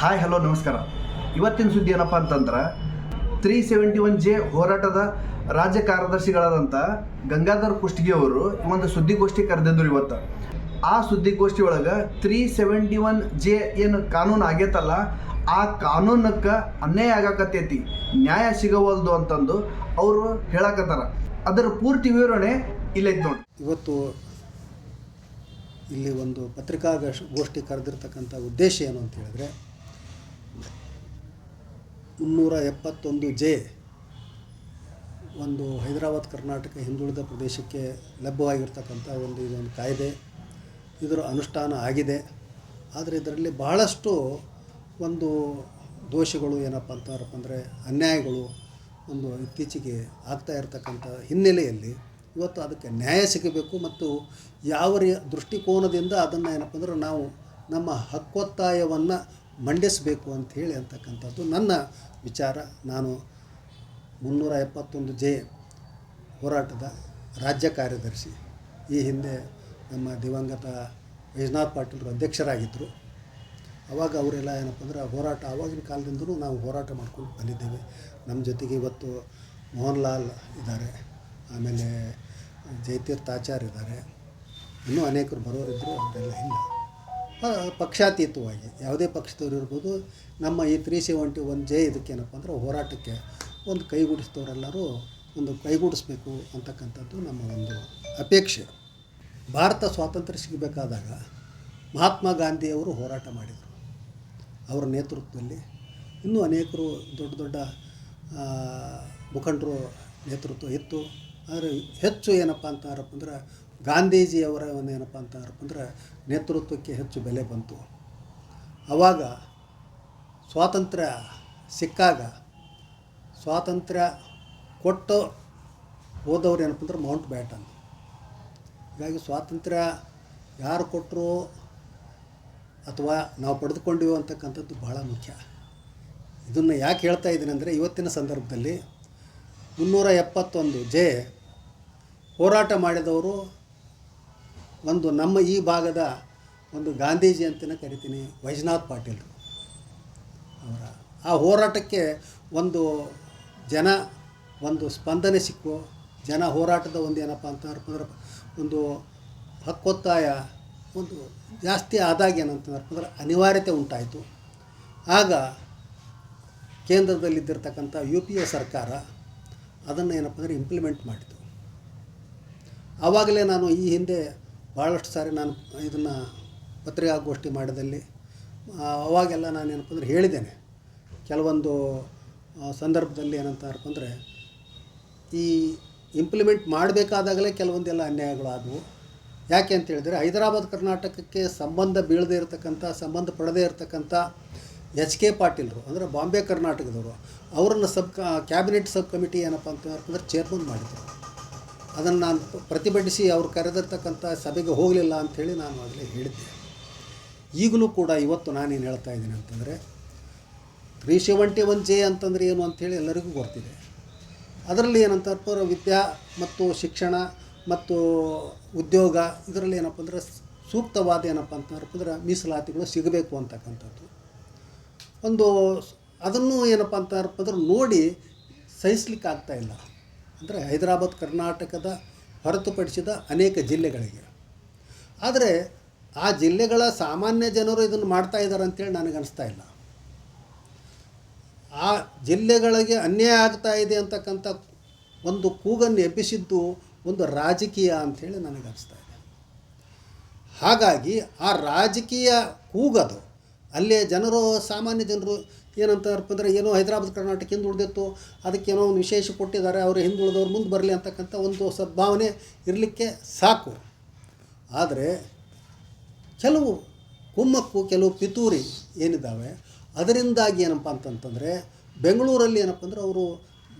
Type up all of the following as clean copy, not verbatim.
Hi hello ನಮಸ್ಕಾರ. ಇವತ್ತಿನ ಸುದ್ದಿ ಏನಪ್ಪ ಅಂತಂದ್ರೆ 371J ಹೋರಾಟದ ರಾಜ್ಯ ಕಾರ್ಯದರ್ಶಿಗಳಾದಂಥ ಗಂಗಾಧರ್ ಕುಷ್ಟಗಿ ಅವರು ಒಂದು ಸುದ್ದಿಗೋಷ್ಠಿ ಕರೆದಿದ್ರು ಇವತ್ತು. ಆ ಸುದ್ದಿಗೋಷ್ಠಿ ಒಳಗೆ 371J ಏನು ಕಾನೂನು ಆಗೈತಲ್ಲ, ಆ ಕಾನೂನಕ್ಕೆ ಅನ್ಯಾಯ ಆಗಾಕತ್ತೈತಿ, ನ್ಯಾಯ ಸಿಗವಲ್ದು ಅಂತಂದು ಅವರು ಹೇಳಕತ್ತಾರ. ಅದರ ಪೂರ್ತಿ ವಿವರಣೆ ಇಲ್ಲೈತೆ ನೋಡಿ. ಇವತ್ತು ಇಲ್ಲಿ ಒಂದು ಪತ್ರಿಕಾಗೋಷ್ಠಿ ಕರೆದಿರ್ತಕ್ಕಂಥ ಉದ್ದೇಶ ಏನು ಅಂತ ಹೇಳಿದ್ರೆ, 371J ಒಂದು ಹೈದರಾಬಾದ್ ಕರ್ನಾಟಕ ಹಿಂದುಳಿದ ಪ್ರದೇಶಕ್ಕೆ ಲಭ್ಯವಾಗಿರ್ತಕ್ಕಂಥ ಇದೊಂದು ಕಾಯ್ದೆ. ಇದರ ಅನುಷ್ಠಾನ ಆಗಿದೆ. ಆದರೆ ಇದರಲ್ಲಿ ಬಹಳಷ್ಟು ಒಂದು ದೋಷಗಳು ಏನಪ್ಪ ಅಂದರೆ ಅನ್ಯಾಯಗಳು ಒಂದು ಇತ್ತೀಚೆಗೆ ಆಗ್ತಾ ಇರತಕ್ಕಂಥ ಹಿನ್ನೆಲೆಯಲ್ಲಿ ಇವತ್ತು ಅದಕ್ಕೆ ನ್ಯಾಯ ಸಿಗಬೇಕು ಮತ್ತು ಯಾವ ದೃಷ್ಟಿಕೋನದಿಂದ ಅದನ್ನು ಏನಪ್ಪ ಅಂದ್ರೆ ನಾವು ನಮ್ಮ ಹಕ್ಕೊತ್ತಾಯವನ್ನು ಮಂಡಿಸಬೇಕು ಅಂಥೇಳಿ ಅಂತಕ್ಕಂಥದ್ದು ನನ್ನ ವಿಚಾರ. ನಾನು 371J ಹೋರಾಟದ ರಾಜ್ಯ ಕಾರ್ಯದರ್ಶಿ. ಈ ಹಿಂದೆ ನಮ್ಮ ದಿವಂಗತ ವೈಜನಾಥ್ ಪಾಟೀಲರು ಅಧ್ಯಕ್ಷರಾಗಿದ್ದರು. ಆವಾಗ ಅವರೆಲ್ಲ ಏನಪ್ಪ ಅಂದ್ರೆ ಹೋರಾಟ ಆವಾಗಿನ ಕಾಲದಿಂದಲೂ ನಾವು ಹೋರಾಟ ಮಾಡ್ಕೊಂಡು ಬಂದಿದ್ದೇವೆ. ನಮ್ಮ ಜೊತೆಗೆ ಇವತ್ತು ಮೋಹನ್ ಲಾಲ್ ಇದ್ದಾರೆ, ಆಮೇಲೆ ಜಯತೀರ್ಥಾಚಾರ್ಯ ಇದ್ದಾರೆ, ಇನ್ನೂ ಅನೇಕರು ಬರೋರಿದ್ದರು. ಅವರೆಲ್ಲ ಇಲ್ಲ, ಪಕ್ಷಾತೀತವಾಗಿ ಯಾವುದೇ ಪಕ್ಷದವ್ರು ಇರ್ಬೋದು. ನಮ್ಮ ಈ 371J ಇದಕ್ಕೇನಪ್ಪ ಅಂದ್ರೆ ಹೋರಾಟಕ್ಕೆ ಒಂದು ಕೈಗೂಡಿಸಿದವರೆಲ್ಲರೂ ಒಂದು ಕೈಗೂಡಿಸ್ಬೇಕು ಅಂತಕ್ಕಂಥದ್ದು ನಮ್ಮ ಒಂದು ಅಪೇಕ್ಷೆ. ಭಾರತ ಸ್ವಾತಂತ್ರ್ಯ ಸಿಗಬೇಕಾದಾಗ ಮಹಾತ್ಮ ಗಾಂಧಿಯವರು ಹೋರಾಟ ಮಾಡಿದರು. ಅವರ ನೇತೃತ್ವದಲ್ಲಿ ಇನ್ನೂ ಅನೇಕರು ದೊಡ್ಡ ದೊಡ್ಡ ಮುಖಂಡರು ನೇತೃತ್ವ ಇತ್ತು. ಆದರೆ ಹೆಚ್ಚು ಏನಪ್ಪ ಅಂದ್ರೆ ಗಾಂಧೀಜಿಯವರ ಒಂದು ಏನಪ್ಪ ಅಂದ್ರೆ ನೇತೃತ್ವಕ್ಕೆ ಹೆಚ್ಚು ಬೆಲೆ ಬಂತು. ಆವಾಗ ಸ್ವಾತಂತ್ರ್ಯ ಸಿಕ್ಕಾಗ ಸ್ವಾತಂತ್ರ್ಯ ಕೊಟ್ಟು ಹೋದವ್ರು ಏನಪ್ಪ ಅಂದ್ರೆ ಮೌಂಟ್ ಬ್ಯಾಟನ್. ಹೀಗಾಗಿ ಸ್ವಾತಂತ್ರ್ಯ ಯಾರು ಕೊಟ್ಟರು ಅಥವಾ ನಾವು ಪಡೆದುಕೊಂಡಿವೋ ಅಂತಕ್ಕಂಥದ್ದು ಬಹಳ ಮುಖ್ಯ. ಇದನ್ನು ಯಾಕೆ ಹೇಳ್ತಾ ಇದ್ದೀನಿ ಅಂದರೆ, ಇವತ್ತಿನ ಸಂದರ್ಭದಲ್ಲಿ 371J ಹೋರಾಟ ಮಾಡಿದವರು ಒಂದು ನಮ್ಮ ಈ ಭಾಗದ ಒಂದು ಗಾಂಧೀಜಿ ಅಂತಲೇ ಕರಿತೀನಿ, ವೈಜನಾಥ್ ಪಾಟೀಲರು ಅವರ ಆ ಹೋರಾಟಕ್ಕೆ ಒಂದು ಒಂದು ಸ್ಪಂದನೆ ಸಿಕ್ಕು. ಜನ ಹೋರಾಟದ ಒಂದು ಏನಪ್ಪ ಅಂತಂದ್ರೆ ಒಂದು ಹಕ್ಕೊತ್ತಾಯ ಒಂದು ಜಾಸ್ತಿ ಆದಾಗ ಏನಂತಂದ್ರೆ ಅನಿವಾರ್ಯತೆ ಉಂಟಾಯಿತು. ಆಗ ಕೇಂದ್ರದಲ್ಲಿದ್ದಿರ್ತಕ್ಕಂಥ UPA ಸರ್ಕಾರ ಅದನ್ನು ಏನಪ್ಪ ಅಂದರೆ ಇಂಪ್ಲಿಮೆಂಟ್ ಮಾಡಿತು. ಆವಾಗಲೇ ನಾನು ಈ ಹಿಂದೆ ಭಾಳಷ್ಟು ಸಾರಿ ನಾನು ಇದನ್ನು ಪತ್ರಿಕಾಗೋಷ್ಠಿ ಮಾಡಿದಲ್ಲಿ ಅವಾಗೆಲ್ಲ ನಾನು ಏನಪ್ಪ ಅಂದರೆ ಹೇಳಿದ್ದೇನೆ. ಕೆಲವೊಂದು ಸಂದರ್ಭದಲ್ಲಿ ಏನಂತಾರಪ್ಪ ಅಂದರೆ ಈ ಇಂಪ್ಲಿಮೆಂಟ್ ಮಾಡಬೇಕಾದಾಗಲೇ ಕೆಲವೊಂದೆಲ್ಲ ಅನ್ಯಾಯಗಳು ಆದವು. ಯಾಕೆ ಅಂತ ಹೇಳಿದರೆ, ಹೈದರಾಬಾದ್ ಕರ್ನಾಟಕಕ್ಕೆ ಸಂಬಂಧ ಪಡದೇ ಇರತಕ್ಕಂಥ HK ಪಾಟೀಲರು ಅಂದರೆ ಬಾಂಬೆ ಕರ್ನಾಟಕದವರು, ಅವರನ್ನು ಕ್ಯಾಬಿನೆಟ್ ಸಬ್ ಕಮಿಟಿ ಏನಪ್ಪ ಅಂತಂದ್ರೆ ಚೇರ್ಮನ್ ಮಾಡಿದರು. ಅದನ್ನು ನಾನು ಪ್ರತಿಭಟಿಸಿ ಅವ್ರು ಕರೆದಿರ್ತಕ್ಕಂಥ ಸಭೆಗೆ ಹೋಗಲಿಲ್ಲ ಅಂಥೇಳಿ ನಾನು ಆಗಲೇ ಹೇಳಿದ್ದೆ. ಈಗಲೂ ಕೂಡ ಇವತ್ತು ನಾನೇನು ಹೇಳ್ತಾ ಇದ್ದೀನಿ ಅಂತಂದರೆ, 371J ಅಂತಂದರೆ ಏನು ಅಂಥೇಳಿ ಎಲ್ಲರಿಗೂ ಗೊತ್ತಿದೆ. ಅದರಲ್ಲಿ ಏನಂತಾರೆ ವಿದ್ಯಾ ಮತ್ತು ಶಿಕ್ಷಣ ಮತ್ತು ಉದ್ಯೋಗ, ಇದರಲ್ಲಿ ಏನಪ್ಪ ಅಂದರೆ ಸೂಕ್ತವಾದ ಏನಪ್ಪ ಅಂತಂದ್ರೆ ಮೀಸಲಾತಿಗಳು ಸಿಗಬೇಕು ಅಂತಕ್ಕಂಥದ್ದು ಒಂದು ಅದನ್ನು ಏನಪ್ಪ ಅಂತಂದ್ರೆ ನೋಡಿ ಸಹಿಸ್ಲಿಕ್ಕೆ ಆಗ್ತಾಯಿಲ್ಲ. ಅಂದರೆ ಹೈದರಾಬಾದ್ ಕರ್ನಾಟಕದ ಹೊರತುಪಡಿಸಿದ ಅನೇಕ ಜಿಲ್ಲೆಗಳಿಗೆ. ಆದರೆ ಆ ಜಿಲ್ಲೆಗಳ ಸಾಮಾನ್ಯ ಜನರು ಇದನ್ನು ಮಾಡ್ತಾ ಇದ್ದಾರೆ ಅಂತೇಳಿ ನನಗೆ ಅನಿಸ್ತಾ ಇಲ್ಲ. ಆ ಜಿಲ್ಲೆಗಳಿಗೆ ಅನ್ಯಾಯ ಆಗ್ತಾ ಇದೆ ಅಂತಕ್ಕಂಥ ಒಂದು ಕೂಗನ್ನು ಎಬ್ಬಿಸಿದ್ದು ಒಂದು ರಾಜಕೀಯ ಅಂಥೇಳಿ ನನಗೆ ಅನಿಸ್ತಾ ಇದೆ. ಹಾಗಾಗಿ ಆ ರಾಜಕೀಯ ಕೂಗದು ಅಲ್ಲೇ ಜನರು, ಸಾಮಾನ್ಯ ಜನರು ಏನಂತಾರಪ್ಪ ಅಂದರೆ, ಏನೋ ಹೈದರಾಬಾದ್ ಕರ್ನಾಟಕ ಹಿಂದುಳಿದಿತ್ತು, ಅದಕ್ಕೇನೋ ಒಂದು ವಿಶೇಷ ಕೊಟ್ಟಿದ್ದಾರೆ, ಅವರು ಹಿಂದುಳಿದವ್ರು ಮುಂದೆ ಬರಲಿ ಅಂತಕ್ಕಂಥ ಒಂದು ಸದ್ಭಾವನೆ ಇರಲಿಕ್ಕೆ ಸಾಕು. ಆದರೆ ಕೆಲವು ಕುಮ್ಮಕ್ಕು, ಕೆಲವು ಪಿತೂರಿ ಏನಿದ್ದಾವೆ, ಅದರಿಂದಾಗಿ ಏನಪ್ಪ ಅಂತಂತಂದರೆ ಬೆಂಗಳೂರಲ್ಲಿ ಏನಪ್ಪ ಅಂದ್ರೆ ಅವರು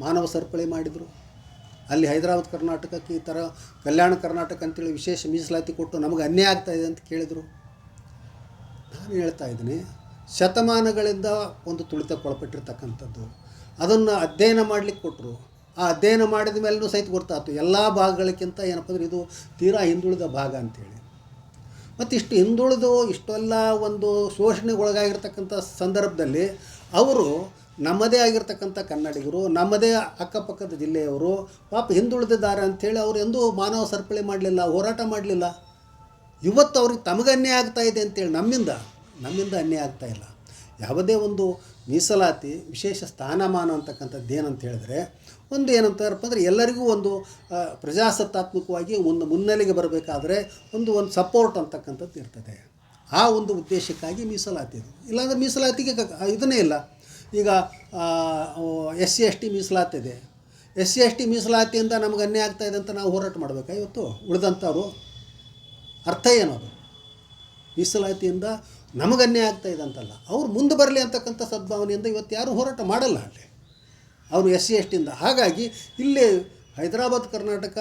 ಮಾನವ ಸರಪಳಿ ಮಾಡಿದರು. ಅಲ್ಲಿ ಹೈದರಾಬಾದ್ ಕರ್ನಾಟಕಕ್ಕೆ ಈ ಥರ ಕಲ್ಯಾಣ ಕರ್ನಾಟಕ ಅಂತೇಳಿ ವಿಶೇಷ ಮೀಸಲಾತಿ ಕೊಟ್ಟು ನಮಗೆ ಅನ್ಯಾಯ ಆಗ್ತಾಯಿದೆ ಅಂತ ಕೇಳಿದರು. ನಾನು ಹೇಳ್ತಾ ಇದ್ದೀನಿ, ಶತಮಾನಗಳಿಂದ ಒಂದು ತುಳಿತಕ್ಕೊಳಪಟ್ಟಿರ್ತಕ್ಕಂಥದ್ದು, ಅದನ್ನು ಅಧ್ಯಯನ ಮಾಡಲಿಕ್ಕೆ ಕೊಟ್ಟರು. ಆ ಅಧ್ಯಯನ ಮಾಡಿದ ಮೇಲೂ ಸಹಿತ ಗೊತ್ತಾಯ್ತು ಎಲ್ಲ ಭಾಗಗಳಿಗಿಂತ ಏನಪ್ಪ ಅಂದರೆ ಇದು ತೀರಾ ಹಿಂದುಳಿದ ಭಾಗ ಅಂಥೇಳಿ. ಮತ್ತು ಇಷ್ಟು ಹಿಂದುಳಿದು ಇಷ್ಟೆಲ್ಲ ಒಂದು ಶೋಷಣೆಗೊಳಗಾಗಿರ್ತಕ್ಕಂಥ ಸಂದರ್ಭದಲ್ಲಿ ಅವರು ನಮ್ಮದೇ ಆಗಿರ್ತಕ್ಕಂಥ ಕನ್ನಡಿಗರು, ನಮ್ಮದೇ ಅಕ್ಕಪಕ್ಕದ ಜಿಲ್ಲೆಯವರು ಪಾಪ ಹಿಂದುಳಿದಿದ್ದಾರೆ ಅಂಥೇಳಿ ಅವರು ಎಂದೂ ಮಾನವ ಸರಪಳಿ ಮಾಡಲಿಲ್ಲ, ಹೋರಾಟ ಮಾಡಲಿಲ್ಲ. ಇವತ್ತು ಅವ್ರಿಗೆ ತಮಗೆ ಅನ್ಯಾಯ ಆಗ್ತಾಯಿದೆ ಅಂತೇಳಿ ನಮ್ಮಿಂದ ಅನ್ಯಾಯ ಆಗ್ತಾಯಿಲ್ಲ. ಯಾವುದೇ ಒಂದು ಮೀಸಲಾತಿ ವಿಶೇಷ ಸ್ಥಾನಮಾನ ಅಂತಕ್ಕಂಥದ್ದು ಏನಂತ ಹೇಳಿದ್ರೆ ಒಂದು ಏನಂತಾರಪ್ಪ ಅಂದರೆ ಎಲ್ಲರಿಗೂ ಒಂದು ಪ್ರಜಾಸತ್ತಾತ್ಮಕವಾಗಿ ಒಂದು ಮುನ್ನೆಲೆಗೆ ಬರಬೇಕಾದ್ರೆ ಒಂದು ಸಪೋರ್ಟ್ ಅಂತಕ್ಕಂಥದ್ದು ಇರ್ತದೆ. ಆ ಒಂದು ಉದ್ದೇಶಕ್ಕಾಗಿ ಮೀಸಲಾತಿ ಇದು. ಇಲ್ಲಾಂದರೆ ಮೀಸಲಾತಿಗೆ ಇದನ್ನೇ ಇಲ್ಲ. ಈಗ SC ST ಮೀಸಲಾತಿ ಇದೆ. SC ST ಮೀಸಲಾತಿಯಿಂದ ನಮಗೆ ಅನ್ಯಾಯ ಆಗ್ತಾಯಿದೆ ಅಂತ ನಾವು ಹೋರಾಟ ಮಾಡಬೇಕಾ ಇವತ್ತು? ಉಳಿದಂಥವ್ರು ಅರ್ಥ ಏನದು? ಮೀಸಲಾತಿಯಿಂದ ನಮಗೆ ಅನ್ಯಾಯ ಆಗ್ತಾಯಿದೆ ಅಂತಲ್ಲ, ಅವ್ರು ಮುಂದೆ ಬರಲಿ ಅಂತಕ್ಕಂಥ ಸದ್ಭಾವನೆಯಿಂದ ಇವತ್ತು ಯಾರೂ ಹೋರಾಟ ಮಾಡಲ್ಲ ಅಲ್ಲಿ ಅವರು SC ST ಇಂದ. ಹಾಗಾಗಿ ಇಲ್ಲಿ ಹೈದರಾಬಾದ್ ಕರ್ನಾಟಕ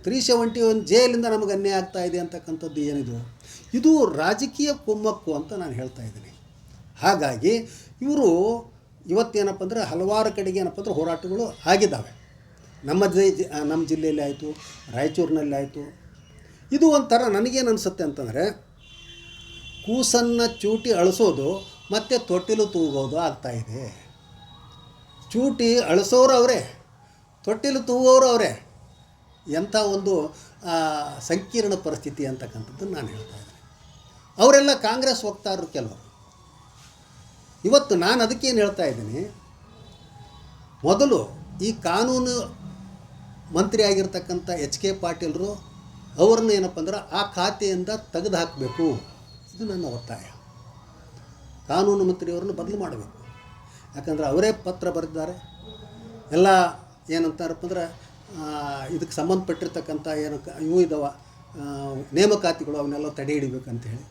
371 ಜೇಲಿಂದ ನಮಗೆ ಅನ್ಯಾಯ ಆಗ್ತಾಯಿದೆ ಅಂತಕ್ಕಂಥದ್ದು ಏನಿದು, ಇದು ರಾಜಕೀಯ ಕುಮ್ಮಕ್ಕು ಅಂತ ನಾನು ಹೇಳ್ತಾ ಇದ್ದೀನಿ. ಹಾಗಾಗಿ ಇವರು ಇವತ್ತೇನಪ್ಪ ಅಂದರೆ ಹಲವಾರು ಕಡೆಗೆ ಏನಪ್ಪ ಅಂದರೆ ಹೋರಾಟಗಳು ಆಗಿದ್ದಾವೆ. ನಮ್ಮ ಜಿಲ್ಲೆಯಲ್ಲಿ ಆಯಿತು, ರಾಯಚೂರಿನಲ್ಲಿ ಆಯಿತು. ಇದು ಒಂಥರ ನನಗೇನು ಅನಿಸುತ್ತೆ ಅಂತಂದರೆ ಕೂಸನ್ನು ಚೂಟಿ ಅಳಿಸೋದು ಮತ್ತು ತೊಟ್ಟಿಲು ತೂಗೋದು ಆಗ್ತಾಯಿದೆ. ಚೂಟಿ ಅಳಿಸೋರು ಅವರೇ, ತೊಟ್ಟಿಲು ತೂಗೋರು ಅವರೇ. ಎಂಥ ಒಂದು ಸಂಕೀರ್ಣ ಪರಿಸ್ಥಿತಿ ಅಂತಕ್ಕಂಥದ್ದು ನಾನು ಹೇಳ್ತಾ ಇದ್ದೀನಿ. ಅವರೆಲ್ಲ ಕಾಂಗ್ರೆಸ್ ವಕ್ತಾರರು ಕೆಲವರು. ಇವತ್ತು ನಾನು ಅದಕ್ಕೇನು ಹೇಳ್ತಾ ಇದ್ದೀನಿ, ಮೊದಲು ಈ ಕಾನೂನು ಮಂತ್ರಿ ಆಗಿರ್ತಕ್ಕಂಥ HK ಪಾಟೀಲರು ಅವ್ರನ್ನ ಏನಪ್ಪ ಅಂದ್ರೆ ಆ ಖಾತೆಯಿಂದ ತೆಗೆದು ಹಾಕಬೇಕು. ಇದು ನನ್ನ ಒತ್ತಾಯ. ಕಾನೂನು ಮಂತ್ರಿಯವ್ರನ್ನ ಬದಲು ಮಾಡಬೇಕು. ಯಾಕಂದರೆ ಅವರೇ ಪತ್ರ ಬರೆದಿದ್ದಾರೆ. ಎಲ್ಲ ಏನಂತಾರಪ್ಪ ಅಂದ್ರೆ ಇದಕ್ಕೆ ಸಂಬಂಧಪಟ್ಟಿರ್ತಕ್ಕಂಥ ಇವು ಇದ್ದಾವೆ ನೇಮಕಾತಿಗಳು, ಅವನ್ನೆಲ್ಲ ತಡೆ ಹಿಡಿಬೇಕಂತೇಳಿ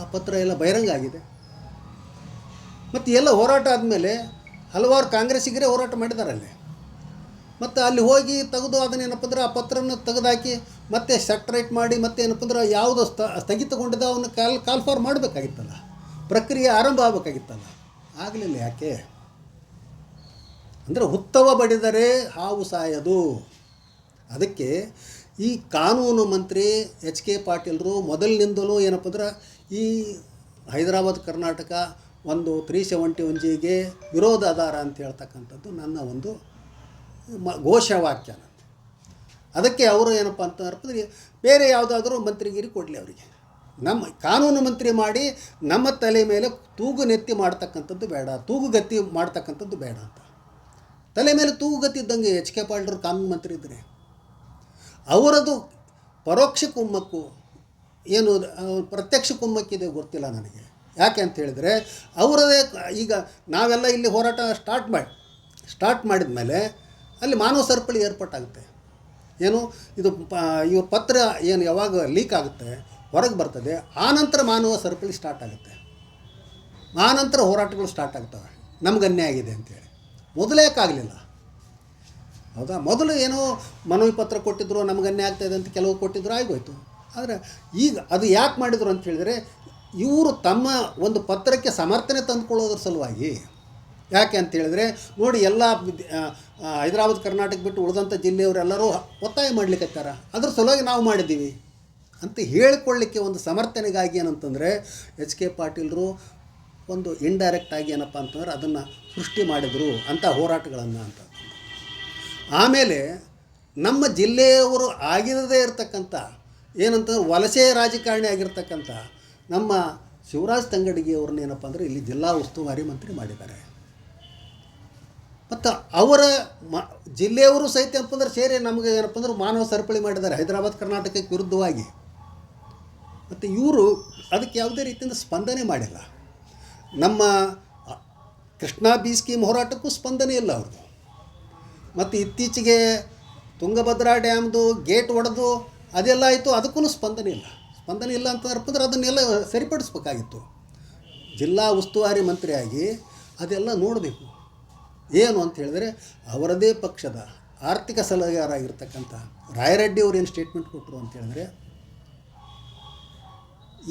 ಆ ಪತ್ರ ಎಲ್ಲ ಬಹಿರಂಗ ಆಗಿದೆ. ಮತ್ತು ಎಲ್ಲ ಹೋರಾಟ ಆದಮೇಲೆ ಹಲವಾರು ಕಾಂಗ್ರೆಸ್ಸಿಗರೇ ಹೋರಾಟ ಮಾಡಿದಾರಲ್ಲಿ. ಮತ್ತು ಅಲ್ಲಿ ಹೋಗಿ ತೆಗೆದು ಅದನ್ನೇನಪ್ಪ ಅಂದ್ರೆ ಆ ಪತ್ರನ ತೆಗೆದುಹಾಕಿ ಮತ್ತೆ ಸೆಟ್ರೇಟ್ ಮಾಡಿ ಮತ್ತೆ ಏನಪ್ಪ ಅಂದ್ರೆ ಯಾವುದು ಸ್ಥಗಿತಗೊಂಡಿದ್ದ ಅವನ್ನ ಕಾಲ್ಫಾರ್ ಮಾಡಬೇಕಾಗಿತ್ತಲ್ಲ, ಪ್ರಕ್ರಿಯೆ ಆರಂಭ ಆಗಬೇಕಾಗಿತ್ತಲ್ಲ. ಆಗಲಿಲ್ಲ. ಯಾಕೆ ಅಂದರೆ ಹುತ್ತವ ಬಡಿದರೆ ಹಾವು ಸಾಯದು. ಅದಕ್ಕೆ ಈ ಕಾನೂನು ಮಂತ್ರಿ HK ಪಾಟೀಲರು ಮೊದಲಿನಿಂದಲೂ ಏನಪ್ಪ ಅಂದ್ರೆ ಈ ಹೈದರಾಬಾದ್ ಕರ್ನಾಟಕ ಒಂದು 371Gಗೆ ವಿರೋಧಾಧಾರ ಅಂತ ಹೇಳ್ತಕ್ಕಂಥದ್ದು ನನ್ನ ಒಂದು ಘೋಷವಾಕ್ಯ. ಅದಕ್ಕೆ ಅವರು ಏನಪ್ಪ ಅಂತಂದ್ರೆ ಬೇರೆ ಯಾವುದಾದ್ರೂ ಮಂತ್ರಿಗಿರಿ ಕೊಡಲಿ ಅವರಿಗೆ. ನಮ್ಮ ಕಾನೂನು ಮಂತ್ರಿ ಮಾಡಿ ನಮ್ಮ ತಲೆ ಮೇಲೆ ತೂಗುನೆತ್ತಿ ಮಾಡ್ತಕ್ಕಂಥದ್ದು ಬೇಡ, ತೂಗುಗತ್ತಿ ಮಾಡ್ತಕ್ಕಂಥದ್ದು ಬೇಡ ಅಂತ. ತಲೆ ಮೇಲೆ ತೂಗುಗತ್ತಿ ಇದ್ದಂಗೆ HK ಪಾಟೀಲರು ಕಾನೂನು ಮಂತ್ರಿ ಇದ್ದರೆ ಅವರದು ಪರೋಕ್ಷ ಕುಮ್ಮಕ್ಕು ಏನು ಪ್ರತ್ಯಕ್ಷ ಕುಮ್ಮಕ್ಕಿದೆ ಗೊತ್ತಿಲ್ಲ ನನಗೆ. ಯಾಕೆ ಅಂತ ಹೇಳಿದರೆ ಅವರದೇ ಈಗ ನಾವೆಲ್ಲ ಇಲ್ಲಿ ಹೋರಾಟ ಸ್ಟಾರ್ಟ್ ಮಾಡಿದ ಮೇಲೆ ಅಲ್ಲಿ ಮಾನವ ಸರಪಳಿ ಏರ್ಪಾಟಾಗುತ್ತೆ. ಏನು ಇದು ಇವ್ರ ಪತ್ರ ಏನು ಯಾವಾಗ ಲೀಕ್ ಆಗುತ್ತೆ ಹೊರಗೆ ಬರ್ತದೆ, ಆನಂತರ ಮಾನವ ಸರಪಳಿ ಸ್ಟಾರ್ಟ್ ಆಗುತ್ತೆ. ಆನಂತರ ಹೋರಾಟಗಳು ಸ್ಟಾರ್ಟ್ ಆಗ್ತವೆ. ನಮ್ಗೆ ಅನ್ಯಾಯ ಆಗಿದೆ ಅಂತೇಳಿ. ಮೊದಲೇ ಯಾಕಾಗಲಿಲ್ಲ? ಹೌದಾ? ಮೊದಲು ಏನೋ ಮನವಿ ಪತ್ರ ಕೊಟ್ಟಿದ್ರು, ನಮ್ಗೆ ಅನ್ಯಾಯ ಆಗ್ತಾಯಿದೆ ಅಂತ ಕೆಲವು ಕೊಟ್ಟಿದ್ರು, ಆಗೋಯ್ತು. ಆದರೆ ಈಗ ಅದು ಯಾಕೆ ಮಾಡಿದರು ಅಂತ ಹೇಳಿದರೆ ಇವರು ತಮ್ಮ ಒಂದು ಪತ್ರಕ್ಕೆ ಸಮರ್ಥನೆ ತಂದುಕೊಳ್ಳೋದ್ರ ಸಲುವಾಗಿ. ಯಾಕೆ ಅಂತ ಹೇಳಿದರೆ ನೋಡಿ, ಎಲ್ಲ ಹೈದರಾಬಾದ್ ಕರ್ನಾಟಕ ಬಿಟ್ಟು ಉಳಿದಂಥ ಜಿಲ್ಲೆಯವರೆಲ್ಲರೂ ಒತ್ತಾಯ ಮಾಡಲಿಕ್ಕತ್ತಾರ, ಅದ್ರ ಸಲುವಾಗಿ ನಾವು ಮಾಡಿದ್ದೀವಿ ಅಂತ ಹೇಳಿಕೊಳ್ಳಿಕ್ಕೆ ಒಂದು ಸಮರ್ಥನೆಗಾಗಿ ಏನಂತಂದರೆ HK ಪಾಟೀಲರು ಒಂದು ಇಂಡೈರೆಕ್ಟಾಗಿ ಏನಪ್ಪ ಅಂತಂದ್ರೆ ಅದನ್ನು ಸೃಷ್ಟಿ ಮಾಡಿದರು ಅಂಥ ಹೋರಾಟಗಳನ್ನು ಅಂತ. ಆಮೇಲೆ ನಮ್ಮ ಜಿಲ್ಲೆಯವರು ಆಗಿರದೇ ಇರತಕ್ಕಂಥ ಏನಂತಂದ್ರೆ ವಲಸೆ ರಾಜಕಾರಣಿ ಆಗಿರ್ತಕ್ಕಂಥ ನಮ್ಮ ಶಿವರಾಜ್ ತಂಗಡಗಿಯವ್ರನ್ನ ಏನಪ್ಪ ಅಂದರೆ ಇಲ್ಲಿ ಜಿಲ್ಲಾ ಉಸ್ತುವಾರಿ ಮಂತ್ರಿ ಮಾಡಿದ್ದಾರೆ. ಮತ್ತು ಅವರ ಜಿಲ್ಲೆಯವರು ಸಹಿತ ಏನಪ್ಪ ಅಂದ್ರೆ ಸೇರಿ ನಮಗೆ ಏನಪ್ಪ ಅಂದ್ರೆ ಮಾನವ ಸರಪಳಿ ಮಾಡಿದ್ದಾರೆ ಹೈದರಾಬಾದ್ ಕರ್ನಾಟಕಕ್ಕೆ ವಿರುದ್ಧವಾಗಿ. ಮತ್ತು ಇವರು ಅದಕ್ಕೆ ಯಾವುದೇ ರೀತಿಯಿಂದ ಸ್ಪಂದನೆ ಮಾಡಿಲ್ಲ. ನಮ್ಮ ಕೃಷ್ಣಾ ಬಿ ಸ್ಕೀಮ್ ಹೋರಾಟಕ್ಕೂ ಸ್ಪಂದನೆ ಇಲ್ಲ ಅವ್ರದ್ದು. ಮತ್ತು ಇತ್ತೀಚೆಗೆ ತುಂಗಭದ್ರಾ ಡ್ಯಾಮ್ದು ಗೇಟ್ ಒಡೆದು ಅದೆಲ್ಲ ಆಯಿತು, ಅದಕ್ಕೂ ಸ್ಪಂದನೆ ಇಲ್ಲ ಅಂತಂದ್ರೆ ಅದನ್ನೆಲ್ಲ ಸರಿಪಡಿಸ್ಬೇಕಾಗಿತ್ತು. ಜಿಲ್ಲಾ ಉಸ್ತುವಾರಿ ಮಂತ್ರಿಯಾಗಿ ಅದೆಲ್ಲ ನೋಡಬೇಕು. ಏನು ಅಂತ ಹೇಳಿದ್ರೆ ಅವರದೇ ಪಕ್ಷದ ಆರ್ಥಿಕ ಸಲಹೆಗಾರಾಗಿರ್ತಕ್ಕಂಥ ರಾಯರೆಡ್ಡಿ ಅವರು ಏನು ಸ್ಟೇಟ್ಮೆಂಟ್ ಕೊಟ್ಟರು ಅಂತ ಹೇಳಿದ್ರೆ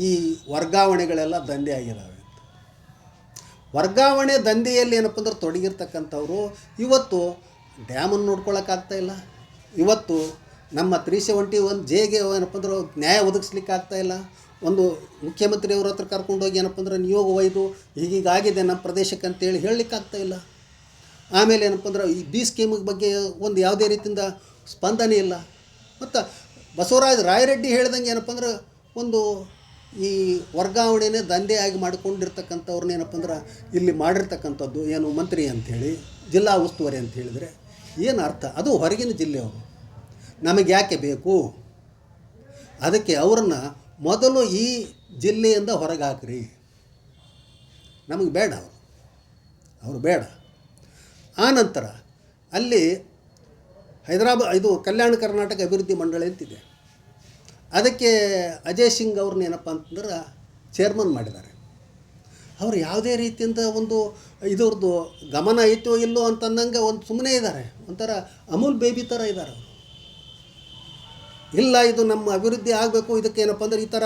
ಈ ವರ್ಗಾವಣೆಗಳೆಲ್ಲ ದಂಧೆ ಆಗಿದ್ದಾವೆ ಅಂತ. ವರ್ಗಾವಣೆ ದಂಧೆಯಲ್ಲಿ ಏನಪ್ಪ ಅಂದ್ರೆ ತೊಡಗಿರ್ತಕ್ಕಂಥವ್ರು ಇವತ್ತು ಡ್ಯಾಮನ್ನು ನೋಡ್ಕೊಳ್ಳೋಕ್ಕಾಗ್ತಾಯಿಲ್ಲ, ಇವತ್ತು ನಮ್ಮ 371Jಗೆ ಏನಪ್ಪ ಅಂದ್ರೆ ನ್ಯಾಯ ಒದಗಿಸ್ಲಿಕ್ಕೆ ಆಗ್ತಾಯಿಲ್ಲ. ಒಂದು ಮುಖ್ಯಮಂತ್ರಿಯವ್ರ ಹತ್ರ ಕರ್ಕೊಂಡೋಗಿ ಏನಪ್ಪ ಅಂದ್ರೆ ನಿಯೋಗ ಒಯ್ದು ಹೀಗೀಗಾಗಿದೆ ನಮ್ಮ ಪ್ರದೇಶಕ್ಕೆ ಅಂತೇಳಿ ಹೇಳಲಿಕ್ಕೆ ಆಗ್ತಾಯಿಲ್ಲ. ಆಮೇಲೆ ಏನಪ್ಪ ಅಂದ್ರೆ ಈ ಬಿ ಸ್ಕೀಮ್ ಬಗ್ಗೆ ಒಂದು ಯಾವುದೇ ರೀತಿಯಿಂದ ಸ್ಪಂದನೆ ಇಲ್ಲ. ಮತ್ತು ಬಸವರಾಜ ರಾಯರೆಡ್ಡಿ ಹೇಳ್ದಂಗೆ ಏನಪ್ಪ ಅಂದ್ರೆ ಒಂದು ಈ ವರ್ಗಾವಣೆನೇ ದಂಧೆಯಾಗಿ ಮಾಡಿಕೊಂಡಿರ್ತಕ್ಕಂಥವ್ರನ್ನ ಏನಪ್ಪ ಅಂದ್ರೆ ಇಲ್ಲಿ ಮಾಡಿರ್ತಕ್ಕಂಥದ್ದು ಏನು ಮಂತ್ರಿ ಅಂಥೇಳಿ, ಜಿಲ್ಲಾ ಉಸ್ತುವಾರಿ ಅಂತ ಹೇಳಿದರೆ ಏನು ಅರ್ಥ? ಅದು ಹೊರಗಿನ ಜಿಲ್ಲೆಯವರು, ನಮಗೆ ಯಾಕೆ ಬೇಕು? ಅದಕ್ಕೆ ಅವರನ್ನು ಮೊದಲು ಈ ಜಿಲ್ಲೆಯಿಂದ ಹೊರಗೆ ಹಾಕ್ರಿ, ನಮಗೆ ಬೇಡ ಅವರು ಬೇಡ. ಆನಂತರ ಅಲ್ಲಿ ಇದು ಕಲ್ಯಾಣ ಕರ್ನಾಟಕ ಅಭಿವೃದ್ಧಿ ಮಂಡಳಿ ಅಂತಿದೆ, ಅದಕ್ಕೆ ಅಜಯ್ ಸಿಂಗ್ ಅವ್ರನ್ನ ಏನಪ್ಪ ಅಂತಂದ್ರೆ ಚೇರ್ಮನ್ ಮಾಡಿದ್ದಾರೆ. ಅವರು ಯಾವುದೇ ರೀತಿಯಿಂದ ಒಂದು ಇದ್ರದ್ದು ಗಮನ ಐತೋ ಇಲ್ಲೋ ಅಂತಂದಂಗೆ ಒಂದು ಸುಮ್ಮನೆ ಇದ್ದಾರೆ, ಒಂಥರ ಅಮೂಲ್ ಬೇಬಿ ಥರ ಇದ್ದಾರೆ ಅವರು. ಇಲ್ಲ ಇದು ನಮ್ಮ ಅಭಿವೃದ್ಧಿ ಆಗಬೇಕು, ಇದಕ್ಕೆ ಏನಪ್ಪ ಅಂದ್ರೆ ಈ ಥರ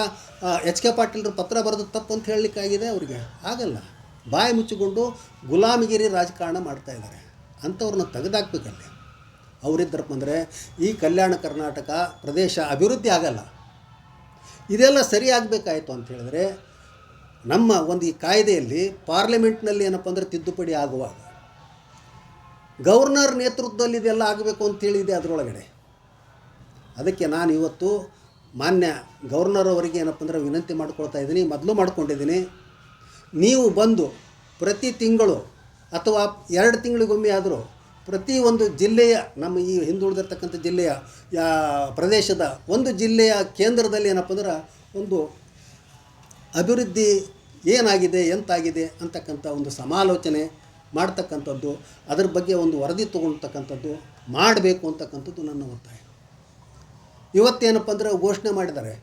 HK ಪಾಟೀಲ್ರು ಪತ್ರ ಬರೆದು ತಪ್ಪು ಅಂತ ಹೇಳಲಿಕ್ಕಾಗಿದೆ ಅವರಿಗೆ ಆಗಲ್ಲ. ಬಾಯಿ ಮುಚ್ಚಿಕೊಂಡು ಗುಲಾಮಗಿರಿ ರಾಜಕಾರಣ ಮಾಡ್ತಾಯಿದ್ದಾರೆ. ಅಂಥವ್ರನ್ನ ತೆಗೆದಾಕ್ಬೇಕಲ್ಲಿ. ಅವರಿದ್ದರಪ್ಪ ಅಂದರೆ ಈ ಕಲ್ಯಾಣ ಕರ್ನಾಟಕ ಪ್ರದೇಶ ಅಭಿವೃದ್ಧಿ ಆಗಲ್ಲ. ಇದೆಲ್ಲ ಸರಿ ಆಗಬೇಕಾಯಿತು ಅಂತ ಹೇಳಿದ್ರೆ ನಮ್ಮ ಒಂದು ಈ ಕಾಯ್ದೆಯಲ್ಲಿ ಪಾರ್ಲಿಮೆಂಟ್ನಲ್ಲಿ ಏನಪ್ಪ ಅಂದರೆ ತಿದ್ದುಪಡಿ ಆಗುವಾಗ ಗವರ್ನರ್ ನೇತೃತ್ವದಲ್ಲಿ ಇದೆಲ್ಲ ಆಗಬೇಕು ಅಂತೇಳಿದೆ ಅದರೊಳಗಡೆ. ಅದಕ್ಕೆ ನಾನು ಇವತ್ತು ಮಾನ್ಯ ಗವರ್ನರ್ ಅವರಿಗೆ ಏನಪ್ಪ ಅಂದರೆ ವಿನಂತಿ ಮಾಡ್ಕೊಳ್ತಾ ಇದ್ದೀನಿ, ಮೊದಲು ಮಾಡ್ಕೊಂಡಿದ್ದೀನಿ. ನೀವು ಬಂದು ಪ್ರತಿ ತಿಂಗಳು ಅಥವಾ 2 ತಿಂಗಳಿಗೊಮ್ಮೆ ಆದರೂ ಪ್ರತಿ ಒಂದು ಜಿಲ್ಲೆಯ, ನಮ್ಮ ಈ ಹಿಂದುಳಿದಿರ್ತಕ್ಕಂಥ ಜಿಲ್ಲೆಯ ಪ್ರದೇಶದ ಒಂದು ಜಿಲ್ಲೆಯ ಕೇಂದ್ರದಲ್ಲಿ ಏನಪ್ಪ ಅಂದ್ರೆ ಒಂದು ಅಭಿವೃದ್ಧಿ ಏನಾಗಿದೆ ಎಂತಾಗಿದೆ ಅಂತಕ್ಕಂಥ ಒಂದು ಸಮಾಲೋಚನೆ ಮಾಡ್ತಕ್ಕಂಥದ್ದು, ಅದರ ಬಗ್ಗೆ ಒಂದು ವರದಿ ತೊಗೊಳ್ತಕ್ಕಂಥದ್ದು ಮಾಡಬೇಕು ಅಂತಕ್ಕಂಥದ್ದು ನನ್ನ ಒತ್ತಾಯ. ಇವತ್ತೇನಪ್ಪ ಅಂದರೆ ಘೋಷಣೆ ಮಾಡಿದ್ದಾರೆ